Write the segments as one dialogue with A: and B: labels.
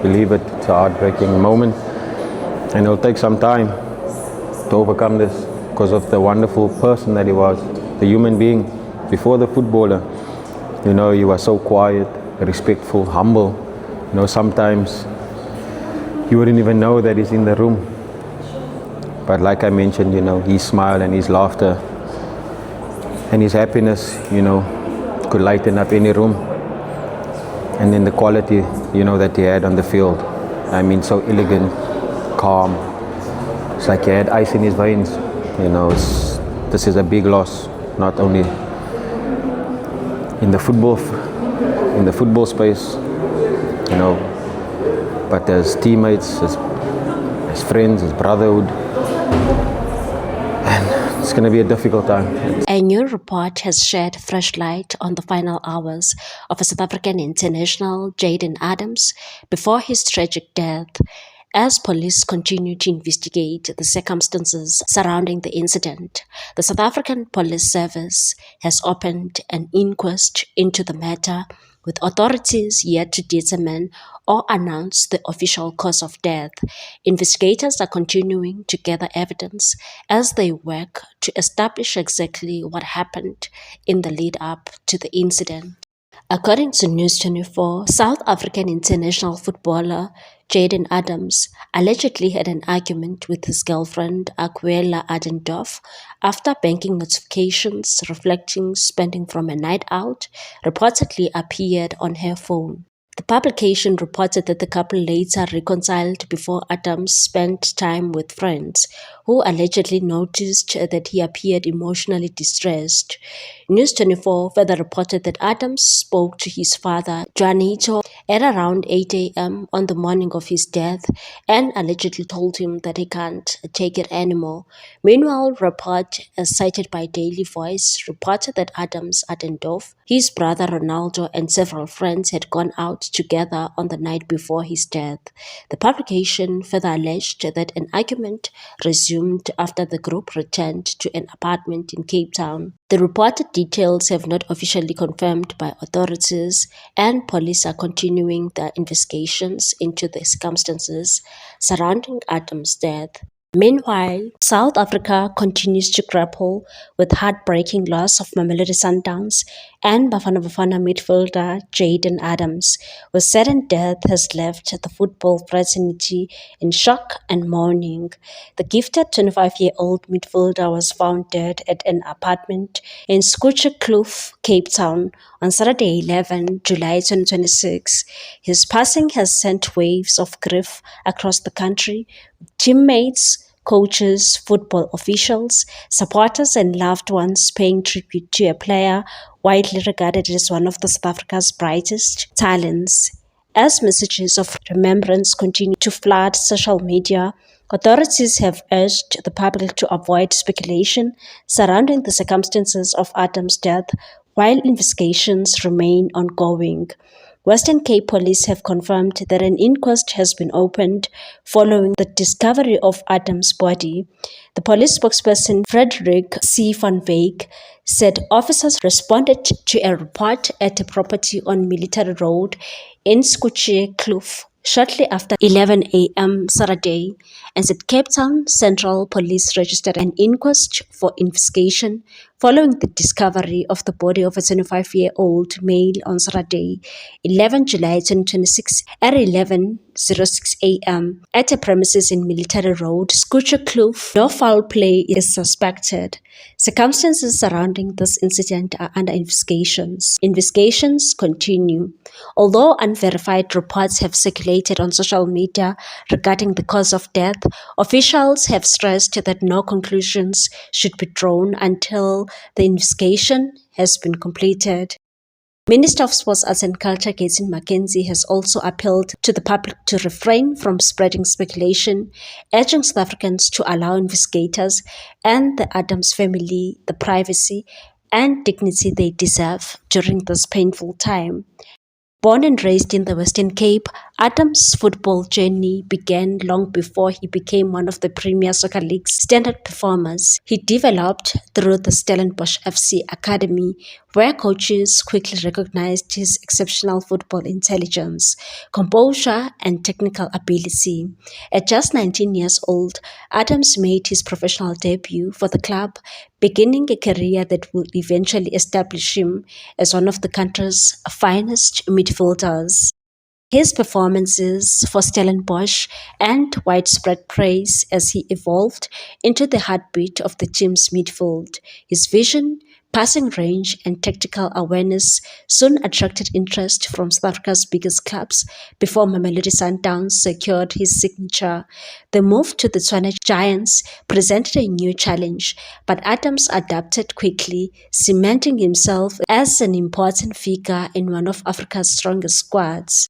A: believe it. It's a heartbreaking moment, and it'll take some time to overcome this because of the wonderful person that he was, the human being before the footballer. You know, he was so quiet, respectful, humble. You know, sometimes you wouldn't even know that he's in the room. But like I mentioned, you know, his smile and his laughter and his happiness, you know, could lighten up any room. And then the quality, you know, that he had on the field. I mean, so elegant, calm. It's like he had ice in his veins. You know, this is a big loss, not only in the football space, you know, but as teammates, as friends, as brotherhood. And it's going to be a difficult time.
B: A new report has shed fresh light on the final hours of a South African international, Jayden Adams, before his tragic death, as police continue to investigate the circumstances surrounding the incident. The South African Police Service has opened an inquest into the matter, with authorities yet to determine or announce the official cause of death. Investigators are continuing to gather evidence as they work to establish exactly what happened in the lead up to the incident. According to News 24, South African international footballer Jayden Adams allegedly had an argument with his girlfriend Akhuela Adendorf after banking notifications reflecting spending from a night out reportedly appeared on her phone. The publication reported that the couple later reconciled before Adams spent time with friends, who allegedly noticed that he appeared emotionally distressed. News 24 further reported that Adams spoke to his father, Juanito, at around 8 a.m. on the morning of his death and allegedly told him that he can't take it anymore. Meanwhile, report, as cited by Daily Voice, reported that Adams Adendorf, his brother Ronaldo, and several friends had gone out together on the night before his death. The publication further alleged that an argument resumed after the group returned to an apartment in Cape Town. The reported details have not officially confirmed by authorities, and police are continuing their investigations into the circumstances surrounding Adams' death. Meanwhile, South Africa continues to grapple with heartbreaking loss of Mamelodi Sundowns and Bafana Bafana midfielder Jayden Adams, whose sudden death has left the football fraternity in shock and mourning. The gifted 25-year-old midfielder was found dead at an apartment in Schoenekloof, Cape Town, on Saturday 11 July 2026. His passing has sent waves of grief across the country, with teammates, coaches, football officials, supporters and loved ones paying tribute to a player widely regarded as one of South Africa's brightest talents. As messages of remembrance continue to flood social media, authorities have urged the public to avoid speculation surrounding the circumstances of Adams' death while investigations remain ongoing. Western Cape Police have confirmed that an inquest has been opened following the discovery of Adams' body. The police spokesperson Frederick C. van Wyk said officers responded to a report at a property on Military Road in Schoenekloof shortly after 11 a.m. Saturday, and said Cape Town Central Police registered an inquest for investigation following the discovery of the body of a 25-year-old male on Saturday, 11 July 2026 at 11:06 a.m. at a premises in Military Road, Schoenekloof. No foul play is suspected. Circumstances surrounding this incident are under investigations. Investigations continue. Although unverified reports have circulated on social media regarding the cause of death, officials have stressed that no conclusions should be drawn until the investigation has been completed. Minister of Sports, Arts and Culture, Gayton McKenzie, has also appealed to the public to refrain from spreading speculation, urging South Africans to allow investigators and the Adams family the privacy and dignity they deserve during this painful time. Born and raised in the Western Cape, Adams' football journey began long before he became one of the Premier Soccer League's standard performers. He developed through the Stellenbosch FC Academy, where coaches quickly recognized his exceptional football intelligence, composure, and technical ability. At just 19 years old, Adams made his professional debut for the club, beginning a career that would eventually establish him as one of the country's finest midfielders. His performances for Stellenbosch earned widespread praise as he evolved into the heartbeat of the team's midfield. His vision, passing range, and tactical awareness soon attracted interest from South Africa's biggest clubs before Mamelodi Sundowns secured his signature. The move to the Tshwane Giants presented a new challenge, but Adams adapted quickly, cementing himself as an important figure in one of Africa's strongest squads.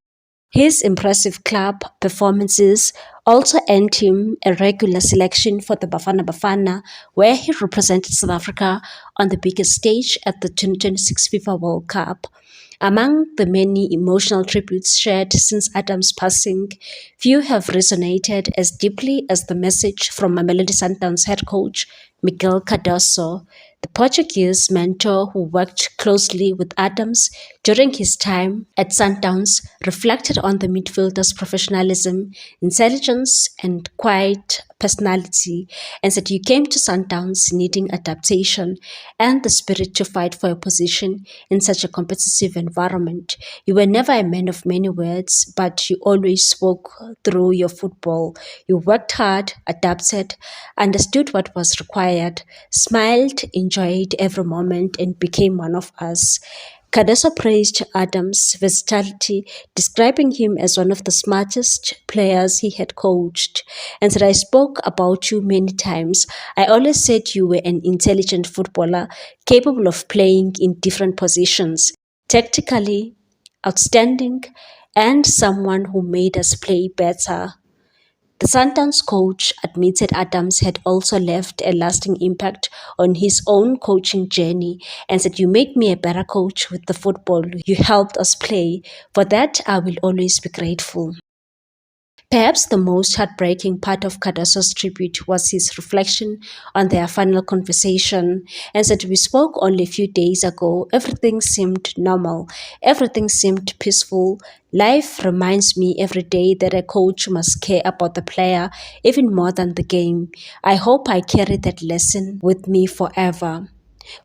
B: His impressive club performances also earned him a regular selection for the Bafana Bafana, where he represented South Africa on the biggest stage at the 2026 FIFA World Cup. Among the many emotional tributes shared since Adams' passing, few have resonated as deeply as the message from Mamelodi Sundowns head coach Miguel Cardoso, the Portuguese mentor who worked closely with Adams during his time at Sundowns, reflected on the midfielder's professionalism, intelligence, and quiet personality, and said you came to Sundowns needing adaptation and the spirit to fight for a position in such a competitive environment. You were never a man of many words, but you always spoke through your football. You worked hard, adapted, understood what was required, smiled, enjoyed every moment, and became one of us. Cardoso praised Adams' versatility, describing him as one of the smartest players he had coached, and said, I spoke about you many times. I always said you were an intelligent footballer, capable of playing in different positions, tactically outstanding, and someone who made us play better. The Sundowns coach admitted Adams had also left a lasting impact on his own coaching journey and said, you made me a better coach with the football you helped us play. For that, I will always be grateful. Perhaps the most heartbreaking part of Cardoso's tribute was his reflection on their final conversation, and said, we spoke only a few days ago. Everything seemed normal. Everything seemed peaceful. Life reminds me every day that a coach must care about the player even more than the game. I hope I carry that lesson with me forever.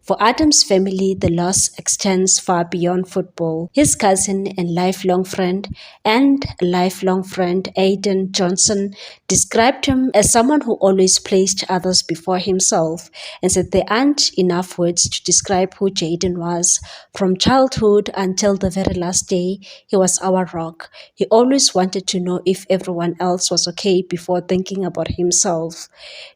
B: For Adams' family, the loss extends far beyond football. His cousin and lifelong friend Aidan Johnson described him as someone who always placed others before himself, and said there aren't enough words to describe who Jaden was. From childhood until the very last day, he was our rock. He always wanted to know if everyone else was okay before thinking about himself.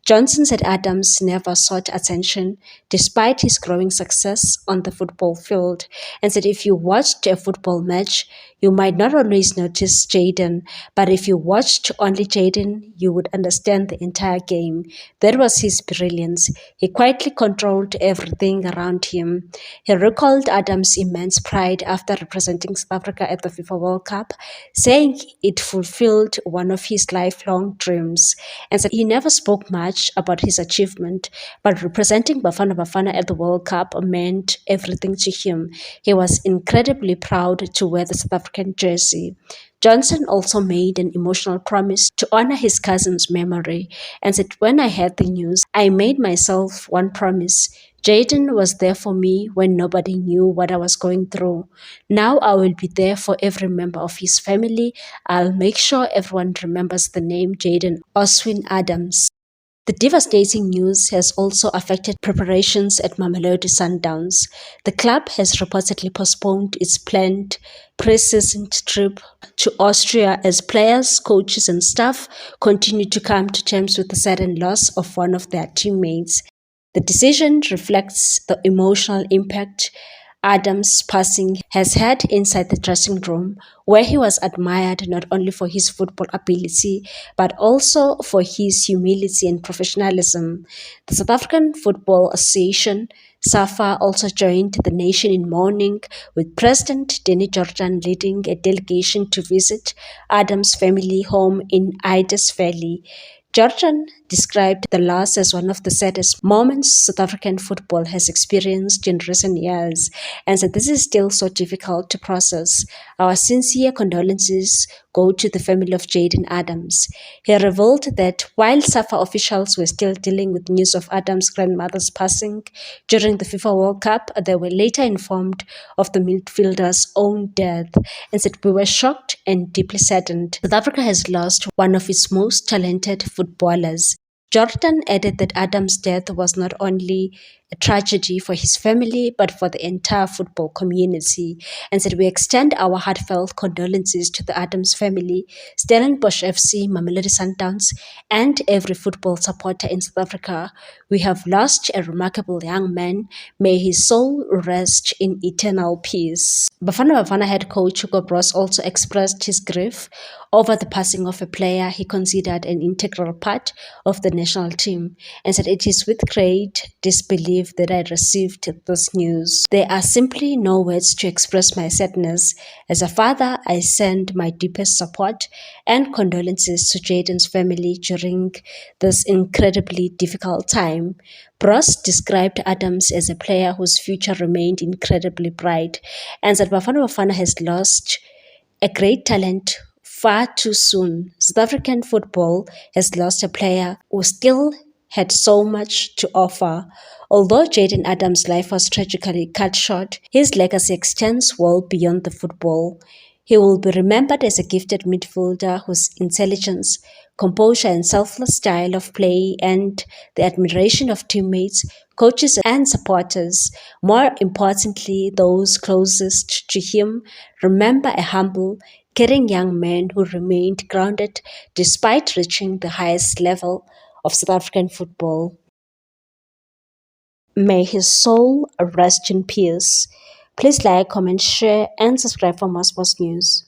B: Johnson said Adams never sought attention despite his growing success on the football field, and said if you watched a football match, you might not always notice Jaden, but if you watched only Jaden, you would understand the entire game. That was his brilliance. He quietly controlled everything around him. He recalled Adams' immense pride after representing South Africa at the FIFA World Cup, saying it fulfilled one of his lifelong dreams, and said he never spoke much about his achievement, but representing Bafana Bafana at the World Cup meant everything to him. He was incredibly proud to wear the South African jersey. Johnson also made an emotional promise to honor his cousin's memory and said, when I heard the news, I made myself one promise. Jaden was there for me when nobody knew what I was going through. Now I will be there for every member of his family. I'll make sure everyone remembers the name Jaden Oswin Adams. The devastating news has also affected preparations at Mamelodi Sundowns. The club has reportedly postponed its planned pre-season trip to Austria as players, coaches, and staff continue to come to terms with the sudden loss of one of their teammates. The decision reflects the emotional impact Adams' passing has had inside the dressing room, where he was admired not only for his football ability, but also for his humility and professionalism. The South African Football Association SAFA also joined the nation in mourning, with President Denny Jordan leading a delegation to visit Adams' family home in Ides Valley. Jordan described the loss as one of the saddest moments South African football has experienced in recent years and said this is still so difficult to process. Our sincere condolences go to the family of Jaden Adams. He revealed that while SAFA officials were still dealing with news of Adams' grandmother's passing during the FIFA World Cup, they were later informed of the midfielder's own death and said, "We were shocked and deeply saddened. South Africa has lost one of its most talented footballers." Jordan added that Adams' death was not only a tragedy for his family but for the entire football community and said, "We extend our heartfelt condolences to the Adams family, Stellenbosch FC, Mamelodi Sundowns, and every football supporter in South Africa. We have lost a remarkable young man. May his soul rest in eternal peace." Bafana Bafana head coach Hugo Broos also expressed his grief over the passing of a player he considered an integral part of the national team and said, "It is with great disbelief that I received this news. There are simply no words to express my sadness. As a father, I send my deepest support and condolences to Jaden's family during this incredibly difficult time." Broos described Adams as a player whose future remained incredibly bright and said Bafana Bafana has lost a great talent far too soon. South African football has lost a player who still had so much to offer. Although Jaden Adams' life was tragically cut short, his legacy extends well beyond the football. He will be remembered as a gifted midfielder whose intelligence, composure, and selfless style of play and the admiration of teammates, coaches, and supporters, more importantly, those closest to him, remember a humble, caring young man who remained grounded despite reaching the highest level of South African football. May his soul rest in peace. Please like, comment, share, and subscribe for more sports news.